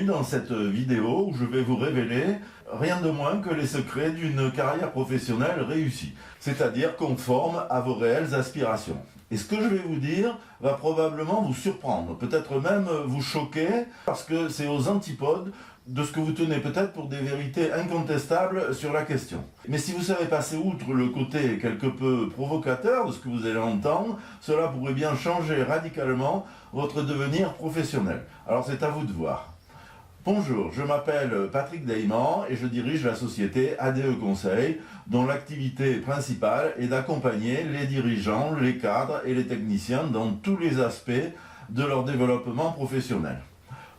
dans cette vidéo où je vais vous révéler rien de moins que les secrets d'une carrière professionnelle réussie, c'est-à-dire conforme à vos réelles aspirations. Et ce que je vais vous dire va probablement vous surprendre, peut-être même vous choquer, parce que c'est aux antipodes de ce que vous tenez peut-être pour des vérités incontestables sur la question. Mais si vous savez passer outre le côté quelque peu provocateur de ce que vous allez entendre, cela pourrait bien changer radicalement votre devenir professionnel. Alors c'est à vous de voir. Bonjour, je m'appelle Patrick Dayman et je dirige la société ADE Conseil, dont l'activité principale est d'accompagner les dirigeants, les cadres et les techniciens dans tous les aspects de leur développement professionnel.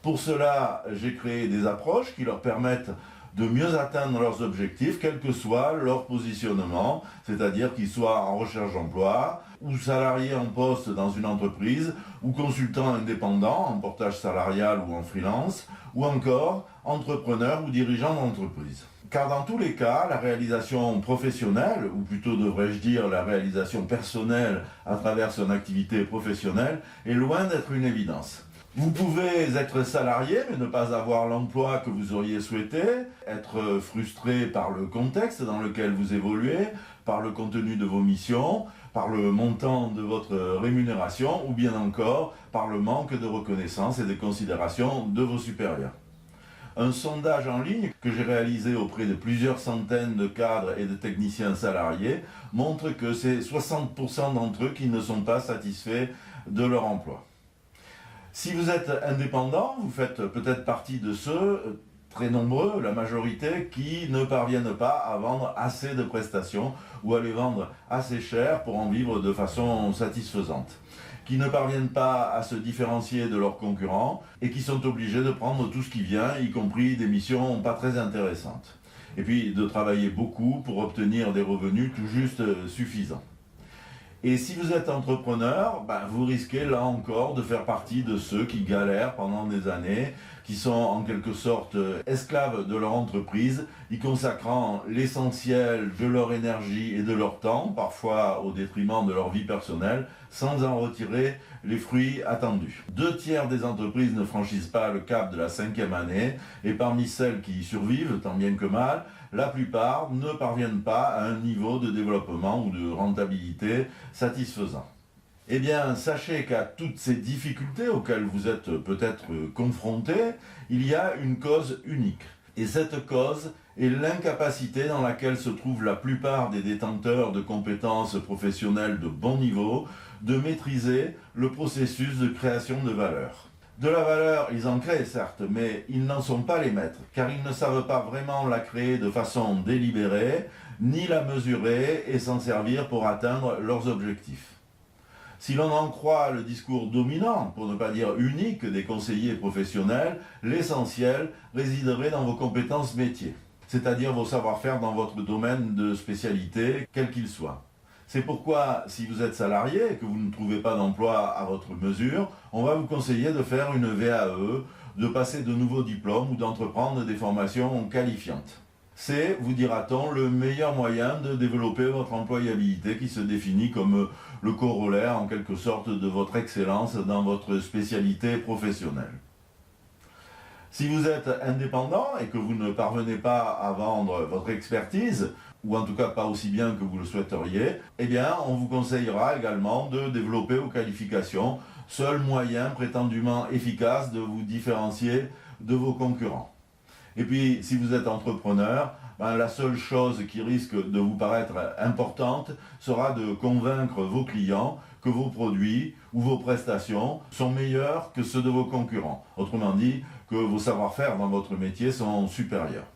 Pour cela, j'ai créé des approches qui leur permettent de mieux atteindre leurs objectifs, quel que soit leur positionnement, c'est-à-dire qu'ils soient en recherche d'emploi, ou salariés en poste dans une entreprise, ou consultants indépendants en portage salarial ou en freelance, ou encore entrepreneurs ou dirigeants d'entreprise. Car dans tous les cas, la réalisation professionnelle, ou plutôt devrais-je dire la réalisation personnelle à travers son activité professionnelle, est loin d'être une évidence. Vous pouvez être salarié mais ne pas avoir l'emploi que vous auriez souhaité, être frustré par le contexte dans lequel vous évoluez, par le contenu de vos missions, par le montant de votre rémunération ou bien encore par le manque de reconnaissance et de considération de vos supérieurs. Un sondage en ligne que j'ai réalisé auprès de plusieurs centaines de cadres et de techniciens salariés montre que c'est 60% d'entre eux qui ne sont pas satisfaits de leur emploi. Si vous êtes indépendant, vous faites peut-être partie de ceux, très nombreux, la majorité, qui ne parviennent pas à vendre assez de prestations ou à les vendre assez cher pour en vivre de façon satisfaisante, qui ne parviennent pas à se différencier de leurs concurrents et qui sont obligés de prendre tout ce qui vient, y compris des missions pas très intéressantes, et puis de travailler beaucoup pour obtenir des revenus tout juste suffisants. Et si vous êtes entrepreneur, vous risquez là encore de faire partie de ceux qui galèrent pendant des années, qui sont en quelque sorte esclaves de leur entreprise, y consacrant l'essentiel de leur énergie et de leur temps, parfois au détriment de leur vie personnelle, sans en retirer les fruits attendus. 2/3 des entreprises ne franchissent pas le cap de la 5e année, et parmi celles qui y survivent, tant bien que mal, la plupart ne parviennent pas à un niveau de développement ou de rentabilité satisfaisant. Eh bien, sachez qu'à toutes ces difficultés auxquelles vous êtes peut-être confrontés, il y a une cause unique. Et cette cause est l'incapacité dans laquelle se trouvent la plupart des détenteurs de compétences professionnelles de bon niveau de maîtriser le processus de création de valeur. De la valeur, ils en créent certes, mais ils n'en sont pas les maîtres, car ils ne savent pas vraiment la créer de façon délibérée, ni la mesurer et s'en servir pour atteindre leurs objectifs. Si l'on en croit le discours dominant, pour ne pas dire unique, des conseillers professionnels, l'essentiel résiderait dans vos compétences métiers, c'est-à-dire vos savoir-faire dans votre domaine de spécialité, quel qu'il soit. C'est pourquoi, si vous êtes salarié et que vous ne trouvez pas d'emploi à votre mesure, on va vous conseiller de faire une VAE, de passer de nouveaux diplômes ou d'entreprendre des formations qualifiantes. C'est, vous dira-t-on, le meilleur moyen de développer votre employabilité qui se définit comme le corollaire en quelque sorte de votre excellence dans votre spécialité professionnelle. Si vous êtes indépendant et que vous ne parvenez pas à vendre votre expertise, ou en tout cas pas aussi bien que vous le souhaiteriez, eh bien on vous conseillera également de développer vos qualifications, seul moyen prétendument efficace de vous différencier de vos concurrents. Et puis si vous êtes entrepreneur, la seule chose qui risque de vous paraître importante sera de convaincre vos clients que vos produits ou vos prestations sont meilleurs que ceux de vos concurrents. Autrement dit, que vos savoir-faire dans votre métier sont supérieurs.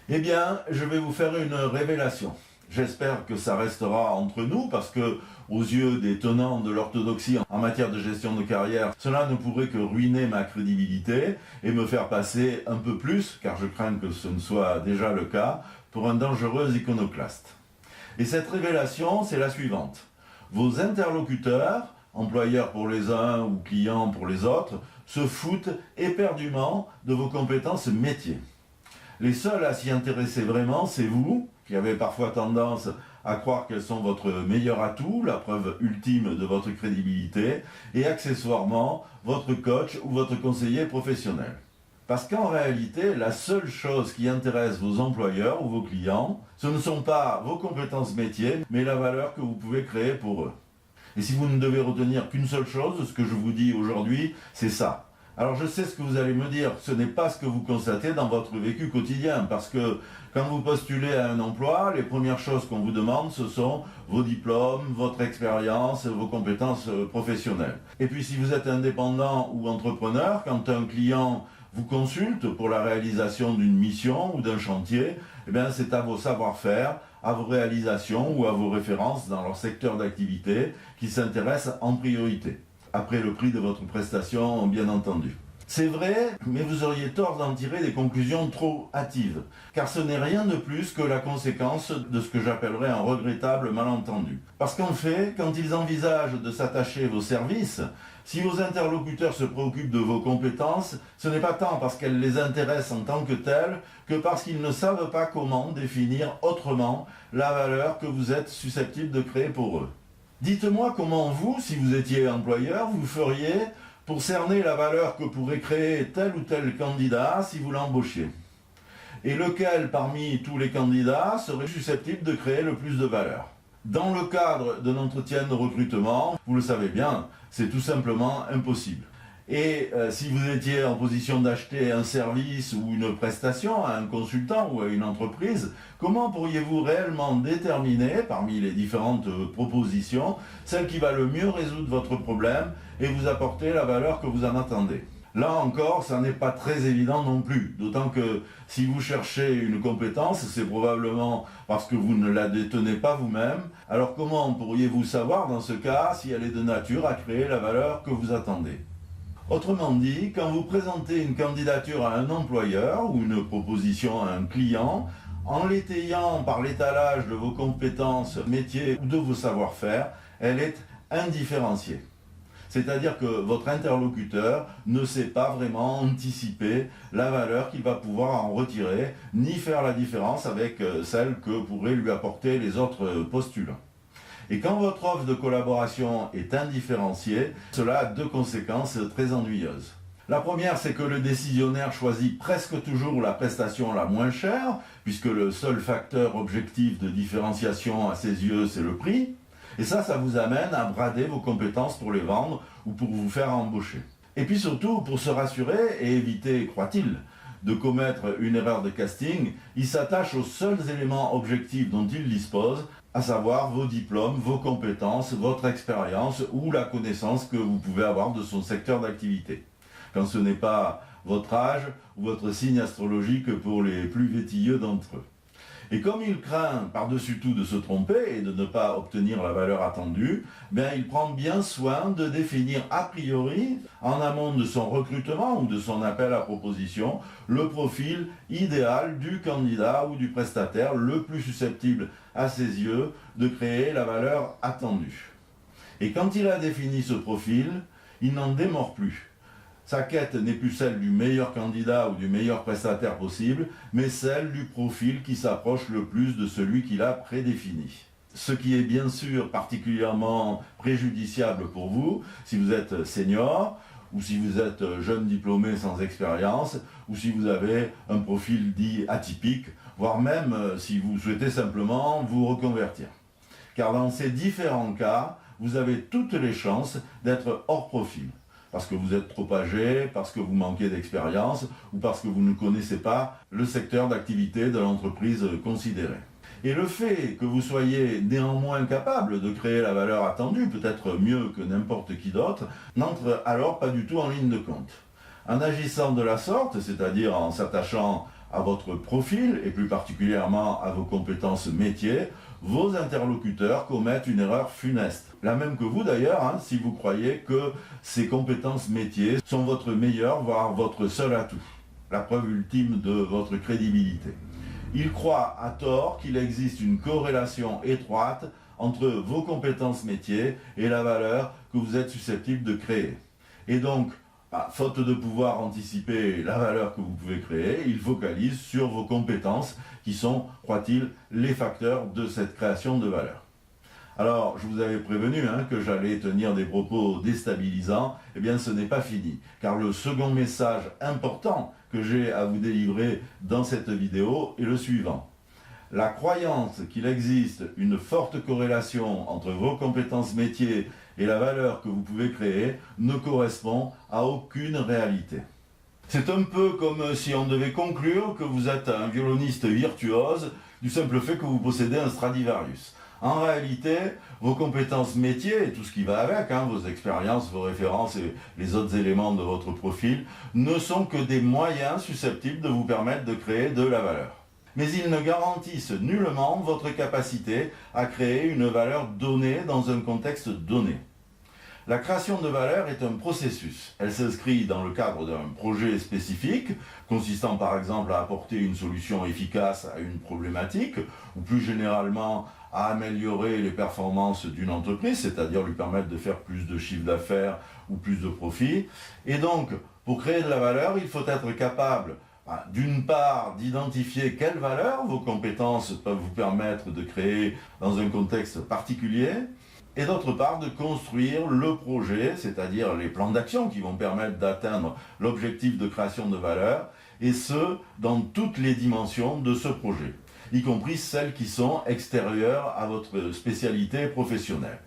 Eh bien, je vais vous faire une révélation. J'espère que ça restera entre nous parce que, aux yeux des tenants de l'orthodoxie en matière de gestion de carrière, cela ne pourrait que ruiner ma crédibilité et me faire passer un peu plus, car je crains que ce ne soit déjà le cas, pour un dangereux iconoclaste. Et cette révélation, c'est la suivante. Vos interlocuteurs, employeurs pour les uns ou clients pour les autres, se foutent éperdument de vos compétences métiers. Les seuls à s'y intéresser vraiment, c'est vous, qui avez parfois tendance à croire qu'elles sont votre meilleur atout, la preuve ultime de votre crédibilité, et accessoirement, votre coach ou votre conseiller professionnel. Parce qu'en réalité, la seule chose qui intéresse vos employeurs ou vos clients, ce ne sont pas vos compétences métiers, mais la valeur que vous pouvez créer pour eux. Et si vous ne devez retenir qu'une seule chose de ce que je vous dis aujourd'hui, c'est ça. Alors je sais ce que vous allez me dire, ce n'est pas ce que vous constatez dans votre vécu quotidien, parce que quand vous postulez à un emploi, les premières choses qu'on vous demande, ce sont vos diplômes, votre expérience, vos compétences professionnelles. Et puis si vous êtes indépendant ou entrepreneur, quand un client vous consulte pour la réalisation d'une mission ou d'un chantier, eh bien c'est à vos savoir-faire, à vos réalisations ou à vos références dans leur secteur d'activité qui s'intéressent en priorité, après le prix de votre prestation bien entendu. C'est vrai, mais vous auriez tort d'en tirer des conclusions trop hâtives, car ce n'est rien de plus que la conséquence de ce que j'appellerais un regrettable malentendu. Parce qu'en fait, quand ils envisagent de s'attacher vos services, si vos interlocuteurs se préoccupent de vos compétences, ce n'est pas tant parce qu'elles les intéressent en tant que telles, que parce qu'ils ne savent pas comment définir autrement la valeur que vous êtes susceptible de créer pour eux. Dites-moi comment vous, si vous étiez employeur, vous feriez pour cerner la valeur que pourrait créer tel ou tel candidat si vous l'embauchiez. Et lequel parmi tous les candidats serait susceptible de créer le plus de valeur. Dans le cadre d'un entretien de recrutement, vous le savez bien, c'est tout simplement impossible. Et si vous étiez en position d'acheter un service ou une prestation à un consultant ou à une entreprise, comment pourriez-vous réellement déterminer, parmi les différentes propositions, celle qui va le mieux résoudre votre problème et vous apporter la valeur que vous en attendez ? Là encore, ça n'est pas très évident non plus, d'autant que si vous cherchez une compétence, c'est probablement parce que vous ne la détenez pas vous-même. Alors comment pourriez-vous savoir dans ce cas si elle est de nature à créer la valeur que vous attendez ? Autrement dit, quand vous présentez une candidature à un employeur ou une proposition à un client, en l'étayant par l'étalage de vos compétences métiers ou de vos savoir-faire, elle est indifférenciée. C'est-à-dire que votre interlocuteur ne sait pas vraiment anticiper la valeur qu'il va pouvoir en retirer, ni faire la différence avec celle que pourraient lui apporter les autres postulants. Et quand votre offre de collaboration est indifférenciée, cela a deux conséquences très ennuyeuses. La première, c'est que le décisionnaire choisit presque toujours la prestation la moins chère, puisque le seul facteur objectif de différenciation à ses yeux, c'est le prix. Et ça vous amène à brader vos compétences pour les vendre ou pour vous faire embaucher. Et puis surtout, pour se rassurer et éviter, croit-il, de commettre une erreur de casting, il s'attache aux seuls éléments objectifs dont il dispose, à savoir vos diplômes, vos compétences, votre expérience ou la connaissance que vous pouvez avoir de son secteur d'activité. Quand ce n'est pas votre âge ou votre signe astrologique pour les plus vétilleux d'entre eux. Et comme il craint par-dessus tout de se tromper et de ne pas obtenir la valeur attendue, il prend bien soin de définir a priori, en amont de son recrutement ou de son appel à proposition, le profil idéal du candidat ou du prestataire le plus susceptible à ses yeux de créer la valeur attendue. Et quand il a défini ce profil, il n'en démord plus. Sa quête n'est plus celle du meilleur candidat ou du meilleur prestataire possible, mais celle du profil qui s'approche le plus de celui qu'il a prédéfini. Ce qui est bien sûr particulièrement préjudiciable pour vous, si vous êtes senior, ou si vous êtes jeune diplômé sans expérience, ou si vous avez un profil dit atypique, voire même si vous souhaitez simplement vous reconvertir. Car dans ces différents cas, vous avez toutes les chances d'être hors profil. Parce que vous êtes trop âgé, parce que vous manquez d'expérience ou parce que vous ne connaissez pas le secteur d'activité de l'entreprise considérée. Et le fait que vous soyez néanmoins capable de créer la valeur attendue, peut-être mieux que n'importe qui d'autre, n'entre alors pas du tout en ligne de compte. En agissant de la sorte, c'est-à-dire en s'attachant à votre profil et plus particulièrement à vos compétences métiers, vos interlocuteurs commettent une erreur funeste. La même que vous d'ailleurs, si vous croyez que ces compétences métiers sont votre meilleur, voire votre seul atout, la preuve ultime de votre crédibilité. Ils croient à tort qu'il existe une corrélation étroite entre vos compétences métiers et la valeur que vous êtes susceptible de créer. Et donc, faute de pouvoir anticiper la valeur que vous pouvez créer, ils focalisent sur vos compétences qui sont, croit-il, les facteurs de cette création de valeur. Alors, je vous avais prévenu que j'allais tenir des propos déstabilisants. Eh bien, ce n'est pas fini. Car le second message important que j'ai à vous délivrer dans cette vidéo est le suivant. La croyance qu'il existe une forte corrélation entre vos compétences métiers et la valeur que vous pouvez créer ne correspond à aucune réalité. C'est un peu comme si on devait conclure que vous êtes un violoniste virtuose du simple fait que vous possédez un Stradivarius. En réalité, vos compétences métiers et tout ce qui va avec, vos expériences, vos références et les autres éléments de votre profil, ne sont que des moyens susceptibles de vous permettre de créer de la valeur. Mais ils ne garantissent nullement votre capacité à créer une valeur donnée dans un contexte donné. La création de valeur est un processus. Elle s'inscrit dans le cadre d'un projet spécifique, consistant par exemple à apporter une solution efficace à une problématique, ou plus généralement à améliorer les performances d'une entreprise, c'est-à-dire lui permettre de faire plus de chiffre d'affaires ou plus de profit. Et donc, pour créer de la valeur, il faut être capable, d'une part, d'identifier quelles valeurs vos compétences peuvent vous permettre de créer dans un contexte particulier, et d'autre part de construire le projet, c'est-à-dire les plans d'action qui vont permettre d'atteindre l'objectif de création de valeur, et ce, dans toutes les dimensions de ce projet, y compris celles qui sont extérieures à votre spécialité professionnelle.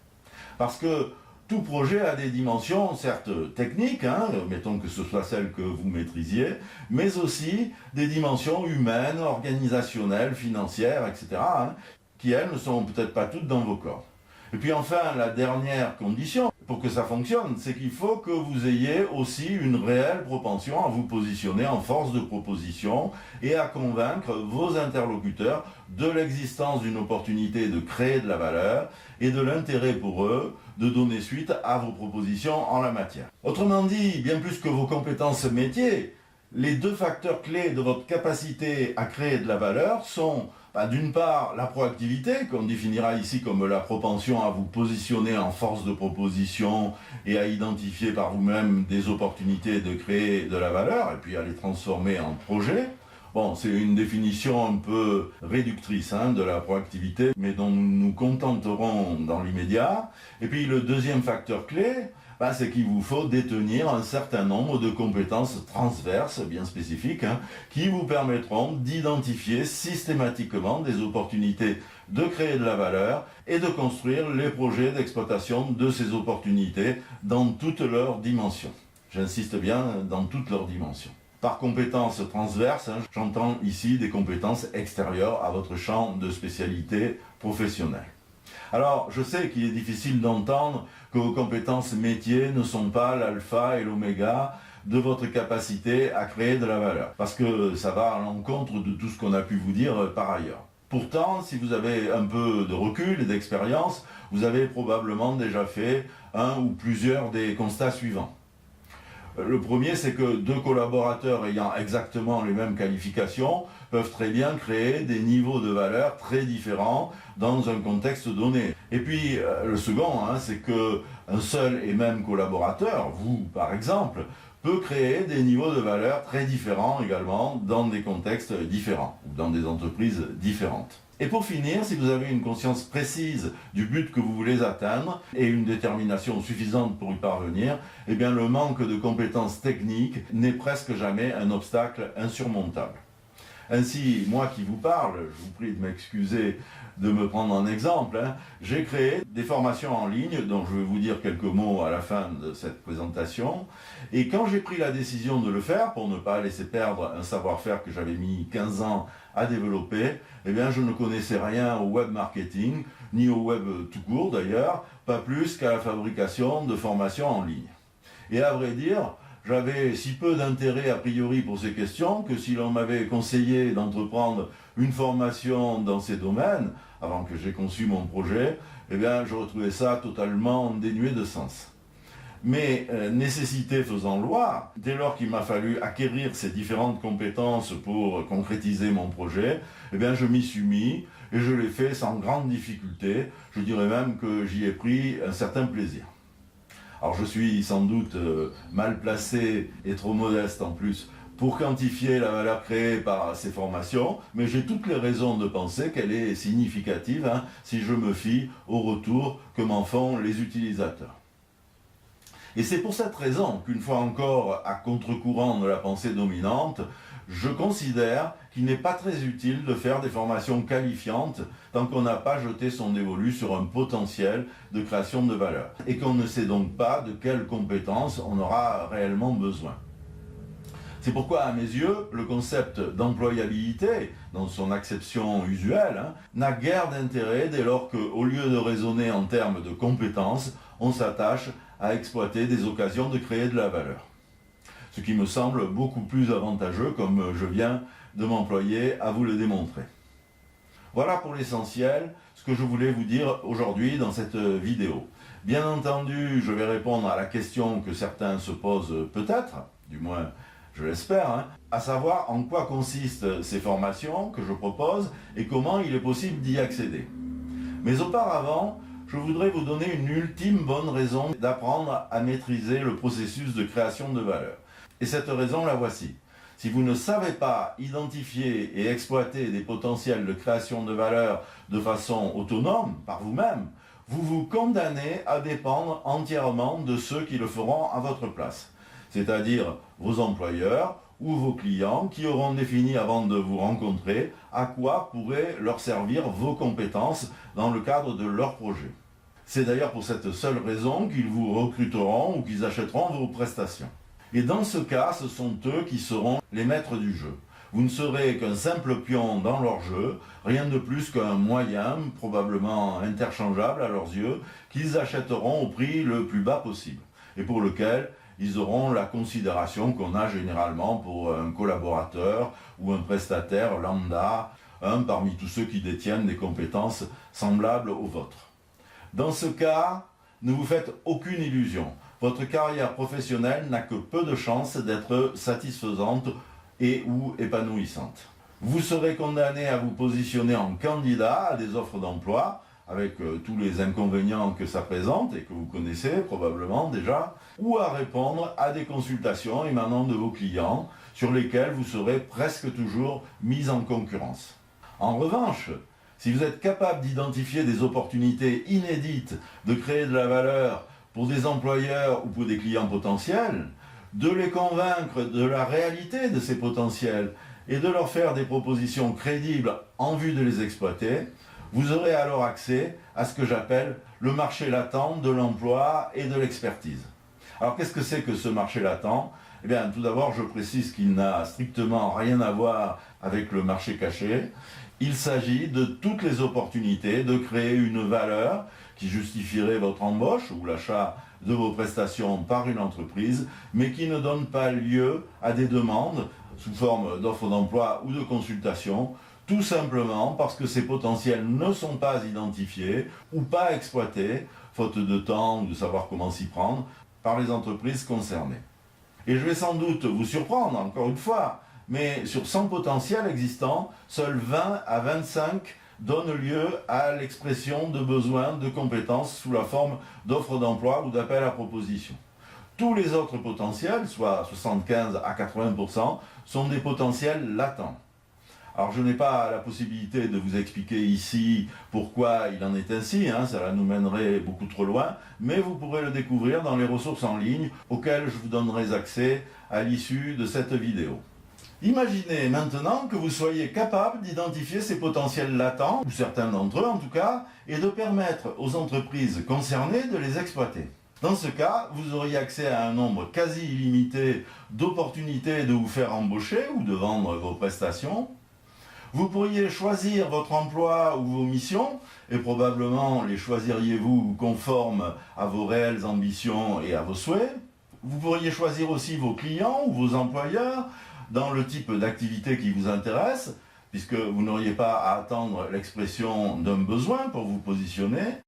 Parce que tout projet a des dimensions, certes techniques, mettons que ce soit celles que vous maîtrisiez, mais aussi des dimensions humaines, organisationnelles, financières, etc., qui, elles, ne sont peut-être pas toutes dans vos corps. Et puis enfin, la dernière condition pour que ça fonctionne, c'est qu'il faut que vous ayez aussi une réelle propension à vous positionner en force de proposition et à convaincre vos interlocuteurs de l'existence d'une opportunité de créer de la valeur et de l'intérêt pour eux de donner suite à vos propositions en la matière. Autrement dit, bien plus que vos compétences métiers, les deux facteurs clés de votre capacité à créer de la valeur sont d'une part, la proactivité, qu'on définira ici comme la propension à vous positionner en force de proposition et à identifier par vous-même des opportunités de créer de la valeur et puis à les transformer en projet. Bon, c'est une définition un peu réductrice de la proactivité, mais dont nous nous contenterons dans l'immédiat. Et puis le deuxième facteur clé, c'est qu'il vous faut détenir un certain nombre de compétences transverses, bien spécifiques, qui vous permettront d'identifier systématiquement des opportunités de créer de la valeur et de construire les projets d'exploitation de ces opportunités dans toutes leurs dimensions. J'insiste bien, dans toutes leurs dimensions. Par compétences transverses, j'entends ici des compétences extérieures à votre champ de spécialité professionnelle. Alors, je sais qu'il est difficile d'entendre que vos compétences métiers ne sont pas l'alpha et l'oméga de votre capacité à créer de la valeur, parce que ça va à l'encontre de tout ce qu'on a pu vous dire par ailleurs. Pourtant, si vous avez un peu de recul et d'expérience, vous avez probablement déjà fait un ou plusieurs des constats suivants. Le premier, c'est que deux collaborateurs ayant exactement les mêmes qualifications peuvent très bien créer des niveaux de valeur très différents dans un contexte donné. Et puis, le second, c'est qu'un seul et même collaborateur, vous par exemple, peut créer des niveaux de valeur très différents également dans des contextes différents ou dans des entreprises différentes. Et pour finir, si vous avez une conscience précise du but que vous voulez atteindre et une détermination suffisante pour y parvenir, eh bien le manque de compétences techniques n'est presque jamais un obstacle insurmontable. Ainsi, moi qui vous parle, je vous prie de m'excuser de me prendre en exemple, j'ai créé des formations en ligne dont je vais vous dire quelques mots à la fin de cette présentation. Et quand j'ai pris la décision de le faire, pour ne pas laisser perdre un savoir-faire que j'avais mis 15 ans à développer, eh bien je ne connaissais rien au web marketing, ni au web tout court d'ailleurs, pas plus qu'à la fabrication de formations en ligne. Et à vrai dire, j'avais si peu d'intérêt a priori pour ces questions que si l'on m'avait conseillé d'entreprendre une formation dans ces domaines, avant que j'ai conçu mon projet, eh bien je retrouvais ça totalement dénué de sens. Mais nécessité faisant loi, dès lors qu'il m'a fallu acquérir ces différentes compétences pour concrétiser mon projet, eh bien je m'y suis mis et je l'ai fait sans grande difficulté. Je dirais même que j'y ai pris un certain plaisir. Alors je suis sans doute mal placé et trop modeste en plus pour quantifier la valeur créée par ces formations, mais j'ai toutes les raisons de penser qu'elle est significative si je me fie au retour que m'en font les utilisateurs. Et c'est pour cette raison qu'une fois encore, à contre-courant de la pensée dominante, je considère qu'il n'est pas très utile de faire des formations qualifiantes tant qu'on n'a pas jeté son dévolu sur un potentiel de création de valeur et qu'on ne sait donc pas de quelles compétences on aura réellement besoin. C'est pourquoi, à mes yeux, le concept d'employabilité, dans son acception usuelle, n'a guère d'intérêt dès lors qu'au lieu de raisonner en termes de compétences, on s'attache à exploiter des occasions de créer de la valeur. Ce qui me semble beaucoup plus avantageux, comme je viens de m'employer à vous le démontrer. Voilà pour l'essentiel ce que je voulais vous dire aujourd'hui dans cette vidéo. Bien entendu, je vais répondre à la question que certains se posent peut-être, du moins je l'espère, à savoir en quoi consistent ces formations que je propose et comment il est possible d'y accéder. Mais auparavant, je voudrais vous donner une ultime bonne raison d'apprendre à maîtriser le processus de création de valeur. Et cette raison, la voici. Si vous ne savez pas identifier et exploiter des potentiels de création de valeur de façon autonome, par vous-même, vous vous condamnez à dépendre entièrement de ceux qui le feront à votre place. C'est-à-dire vos employeurs ou vos clients qui auront défini avant de vous rencontrer à quoi pourraient leur servir vos compétences dans le cadre de leur projet. C'est d'ailleurs pour cette seule raison qu'ils vous recruteront ou qu'ils achèteront vos prestations. Et dans ce cas, ce sont eux qui seront les maîtres du jeu. Vous ne serez qu'un simple pion dans leur jeu, rien de plus qu'un moyen, probablement interchangeable à leurs yeux, qu'ils achèteront au prix le plus bas possible, et pour lequel ils auront la considération qu'on a généralement pour un collaborateur ou un prestataire lambda, un parmi tous ceux qui détiennent des compétences semblables aux vôtres. Dans ce cas, ne vous faites aucune illusion. Votre carrière professionnelle n'a que peu de chances d'être satisfaisante et ou épanouissante. Vous serez condamné à vous positionner en candidat à des offres d'emploi, avec tous les inconvénients que ça présente et que vous connaissez probablement déjà, ou à répondre à des consultations émanant de vos clients sur lesquelles vous serez presque toujours mis en concurrence. En revanche, si vous êtes capable d'identifier des opportunités inédites de créer de la valeur pour des employeurs ou pour des clients potentiels, de les convaincre de la réalité de ces potentiels et de leur faire des propositions crédibles en vue de les exploiter, vous aurez alors accès à ce que j'appelle le marché latent de l'emploi et de l'expertise. Alors qu'est-ce que c'est que ce marché latent ? Eh bien, tout d'abord, je précise qu'il n'a strictement rien à voir avec le marché caché. Il s'agit de toutes les opportunités de créer une valeur qui justifierait votre embauche ou l'achat de vos prestations par une entreprise, mais qui ne donne pas lieu à des demandes sous forme d'offres d'emploi ou de consultation, tout simplement parce que ces potentiels ne sont pas identifiés ou pas exploités, faute de temps ou de savoir comment s'y prendre, par les entreprises concernées. Et je vais sans doute vous surprendre, encore une fois, mais sur 100 potentiels existants, seuls 20 à 25 donnent lieu à l'expression de besoins de compétences sous la forme d'offres d'emploi ou d'appels à proposition. Tous les autres potentiels, soit 75 à 80%, sont des potentiels latents. Alors je n'ai pas la possibilité de vous expliquer ici pourquoi il en est ainsi, ça nous mènerait beaucoup trop loin, mais vous pourrez le découvrir dans les ressources en ligne auxquelles je vous donnerai accès à l'issue de cette vidéo. Imaginez maintenant que vous soyez capable d'identifier ces potentiels latents, ou certains d'entre eux en tout cas, et de permettre aux entreprises concernées de les exploiter. Dans ce cas, vous auriez accès à un nombre quasi illimité d'opportunités de vous faire embaucher ou de vendre vos prestations. Vous pourriez choisir votre emploi ou vos missions, et probablement les choisiriez-vous conformes à vos réelles ambitions et à vos souhaits. Vous pourriez choisir aussi vos clients ou vos employeurs dans le type d'activité qui vous intéresse, puisque vous n'auriez pas à attendre l'expression d'un besoin pour vous positionner.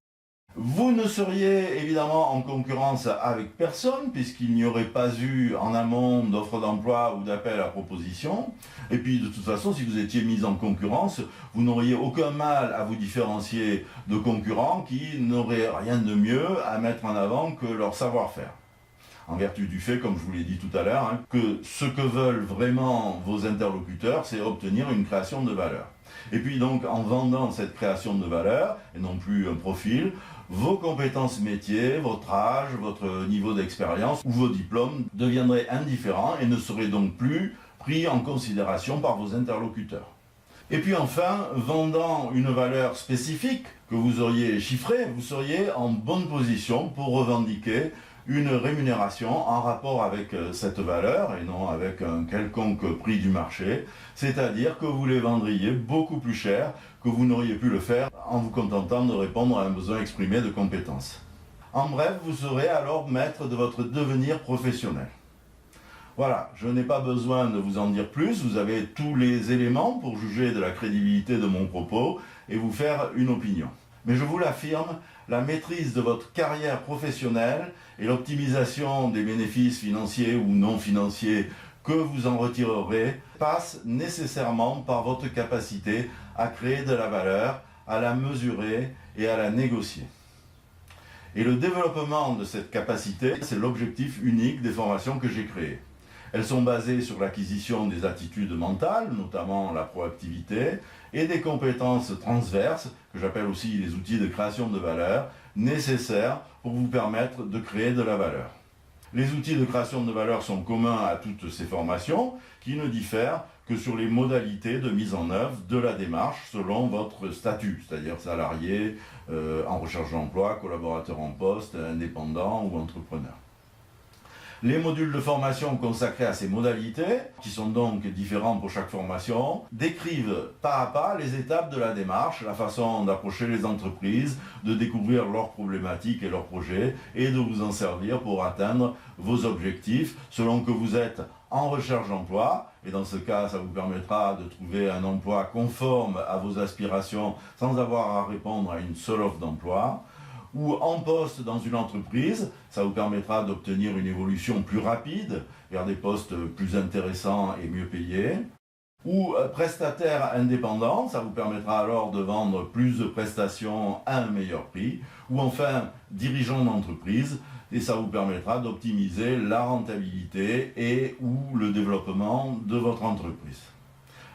Vous ne seriez évidemment en concurrence avec personne, puisqu'il n'y aurait pas eu en amont d'offres d'emploi ou d'appel à proposition. Et puis de toute façon, si vous étiez mis en concurrence, vous n'auriez aucun mal à vous différencier de concurrents qui n'auraient rien de mieux à mettre en avant que leur savoir-faire. en vertu du fait, comme je vous l'ai dit tout à l'heure, que ce que veulent vraiment vos interlocuteurs, c'est obtenir une création de valeur. Et puis donc, en vendant cette création de valeur, et non plus un profil, vos compétences métiers, votre âge, votre niveau d'expérience ou vos diplômes deviendraient indifférents et ne seraient donc plus pris en considération par vos interlocuteurs. Et puis enfin, vendant une valeur spécifique que vous auriez chiffrée, vous seriez en bonne position pour revendiquer une rémunération en rapport avec cette valeur et non avec un quelconque prix du marché, c'est-à-dire que vous les vendriez beaucoup plus cher que vous n'auriez pu le faire en vous contentant de répondre à un besoin exprimé de compétences. En bref, vous serez alors maître de votre devenir professionnel. Voilà, je n'ai pas besoin de vous en dire plus, vous avez tous les éléments pour juger de la crédibilité de mon propos et vous faire une opinion. Mais je vous l'affirme, la maîtrise de votre carrière professionnelle et l'optimisation des bénéfices financiers ou non financiers que vous en retirerez passent nécessairement par votre capacité à créer de la valeur, à la mesurer et à la négocier. Et le développement de cette capacité, c'est l'objectif unique des formations que j'ai créées. Elles sont basées sur l'acquisition des attitudes mentales, notamment la proactivité, et des compétences transverses, que j'appelle aussi les outils de création de valeur, nécessaires pour vous permettre de créer de la valeur. Les outils de création de valeur sont communs à toutes ces formations, qui ne diffèrent que sur les modalités de mise en œuvre de la démarche selon votre statut, c'est-à-dire salarié, en recherche d'emploi, collaborateur en poste, indépendant ou entrepreneur. Les modules de formation consacrés à ces modalités, qui sont donc différents pour chaque formation, décrivent pas à pas les étapes de la démarche, la façon d'approcher les entreprises, de découvrir leurs problématiques et leurs projets, et de vous en servir pour atteindre vos objectifs, selon que vous êtes en recherche d'emploi, et dans ce cas, ça vous permettra de trouver un emploi conforme à vos aspirations sans avoir à répondre à une seule offre d'emploi, ou en poste dans une entreprise, ça vous permettra d'obtenir une évolution plus rapide vers des postes plus intéressants et mieux payés, ou prestataire indépendant, ça vous permettra alors de vendre plus de prestations à un meilleur prix, ou enfin dirigeant d'entreprise, et ça vous permettra d'optimiser la rentabilité et ou le développement de votre entreprise.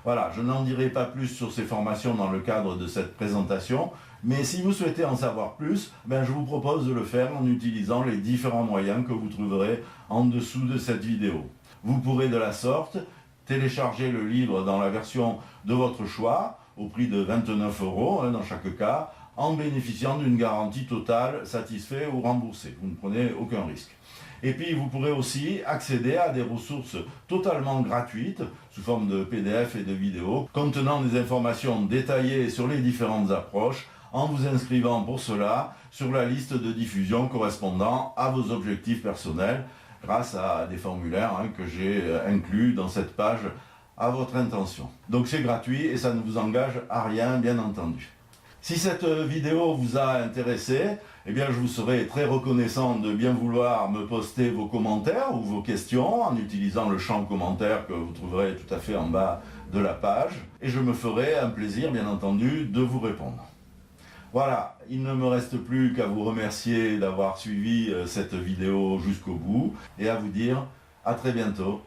Voilà, je n'en dirai pas plus sur ces formations dans le cadre de cette présentation, mais si vous souhaitez en savoir plus, je vous propose de le faire en utilisant les différents moyens que vous trouverez en dessous de cette vidéo. Vous pourrez de la sorte télécharger le livre dans la version de votre choix, au prix de 29 € dans chaque cas, en bénéficiant d'une garantie totale, satisfait ou remboursée. Vous ne prenez aucun risque. Et puis vous pourrez aussi accéder à des ressources totalement gratuites, sous forme de PDF et de vidéos, contenant des informations détaillées sur les différentes approches, en vous inscrivant pour cela sur la liste de diffusion correspondant à vos objectifs personnels, grâce à des formulaires que j'ai inclus dans cette page à votre intention. Donc c'est gratuit et ça ne vous engage à rien, bien entendu. Si cette vidéo vous a intéressé, je vous serai très reconnaissant de bien vouloir me poster vos commentaires ou vos questions en utilisant le champ commentaire que vous trouverez tout à fait en bas de la page. Et je me ferai un plaisir, bien entendu, de vous répondre. Voilà, il ne me reste plus qu'à vous remercier d'avoir suivi cette vidéo jusqu'au bout et à vous dire à très bientôt